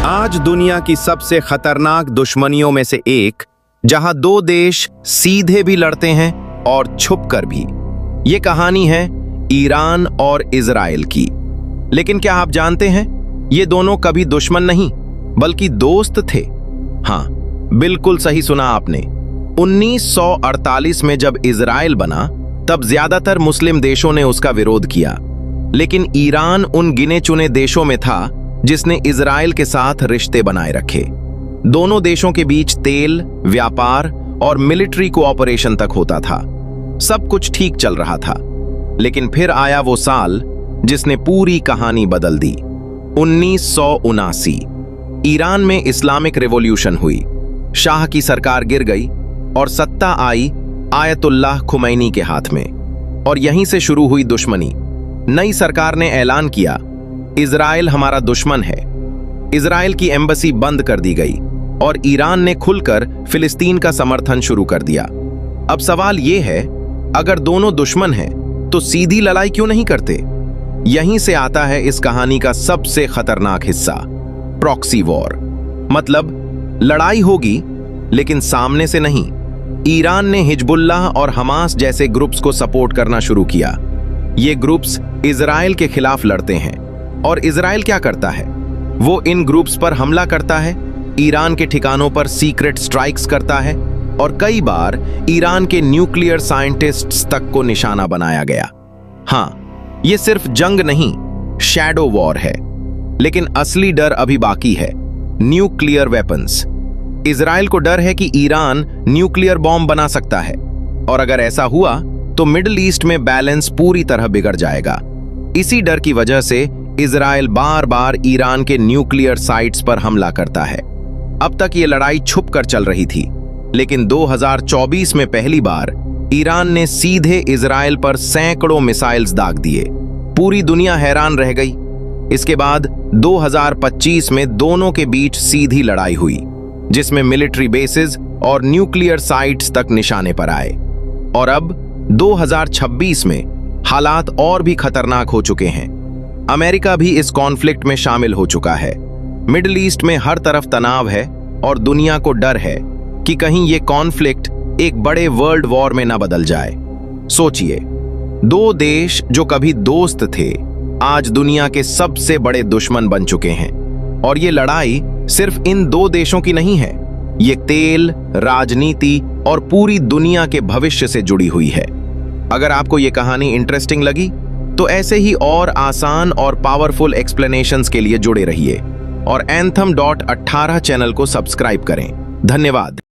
आज दुनिया की सबसे खतरनाक दुश्मनियों में से एक, जहां दो देश सीधे भी लड़ते हैं और छुपकर भी। ये कहानी है ईरान और इजराइल की। लेकिन क्या आप जानते हैं, ये दोनों कभी दुश्मन नहीं बल्कि दोस्त थे। हाँ, बिल्कुल सही सुना आपने। 1948 में जब इजराइल बना, तब ज्यादातर मुस्लिम देशों ने उसका विरोध किया। लेकिन ईरान उन गिने चुने देशों में था जिसने इजराइल के साथ रिश्ते बनाए रखे। दोनों देशों के बीच तेल, व्यापार और मिलिट्री कोऑपरेशन तक होता था। सब कुछ ठीक चल रहा था। लेकिन फिर आया वो साल जिसने पूरी कहानी बदल दी। 1979 ईरान में इस्लामिक रिवॉल्यूशन हुई। शाह की सरकार गिर गई और सत्ता आई आयतुल्लाह खुमैनी के हाथ में। और यहीं से शुरू हुई दुश्मनी। नई सरकार ने ऐलान किया, इजराइल हमारा दुश्मन है। इजराइल की एम्बेसी बंद कर दी गई और ईरान ने खुलकर फिलिस्तीन का समर्थन शुरू कर दिया। अब सवाल यह है, अगर दोनों दुश्मन हैं तो सीधी लड़ाई क्यों नहीं करते? यहीं से आता है इस कहानी का सबसे खतरनाक हिस्सा, प्रॉक्सी वॉर। मतलब लड़ाई होगी लेकिन सामने से नहीं। ईरान ने हिजबुल्लाह और हमास जैसे ग्रुप्स को सपोर्ट करना शुरू किया। ये ग्रुप्स इजराइल के खिलाफ लड़ते हैं और इजराइल क्या करता है, वो इन ग्रुप्स पर हमला करता है, ईरान के ठिकानों पर सीक्रेट स्ट्राइक्स करता है और कई बार ईरान के न्यूक्लियर साइंटिस्ट्स तक को निशाना बनाया गया। हाँ, ये सिर्फ जंग नहीं, शैडो वॉर है। लेकिन असली डर अभी बाकी है, न्यूक्लियर वेपन्स। इजराइल को डर है कि ईरान न्यूक्लियर बॉम्ब बना सकता है और अगर ऐसा हुआ तो मिडिल ईस्ट में बैलेंस पूरी तरह बिगड़ जाएगा। इसी डर की वजह से इजराइल बार बार ईरान के न्यूक्लियर साइट्स पर हमला करता है। अब तक ये लड़ाई छुप कर चल रही थी, लेकिन 2024 में पहली बार ईरान ने सीधे इजराइल पर सैकड़ों मिसाइल्स दाग दिए। पूरी दुनिया हैरान रह गई। इसके बाद 2025 में दोनों के बीच सीधी लड़ाई हुई, जिसमें मिलिट्री बेसिस और न्यूक्लियर साइट्स तक निशाने पर आए। और अब 2026 में हालात और भी खतरनाक हो चुके हैं। अमेरिका भी इस कॉन्फ्लिक्ट में शामिल हो चुका है। मिडिल ईस्ट में हर तरफ तनाव है और दुनिया को डर है कि कहीं ये कॉन्फ्लिक्ट एक बड़े वर्ल्ड वॉर में न बदल जाए। सोचिए, दो देश जो कभी दोस्त थे, आज दुनिया के सबसे बड़े दुश्मन बन चुके हैं। और ये लड़ाई सिर्फ इन दो देशों की नहीं है, ये तेल, राजनीति और पूरी दुनिया के भविष्य से जुड़ी हुई है। अगर आपको ये कहानी इंटरेस्टिंग लगी तो ऐसे ही और आसान और पावरफुल एक्सप्लेनेशंस के लिए जुड़े रहिए और anthem.18 चैनल को सब्सक्राइब करें। धन्यवाद।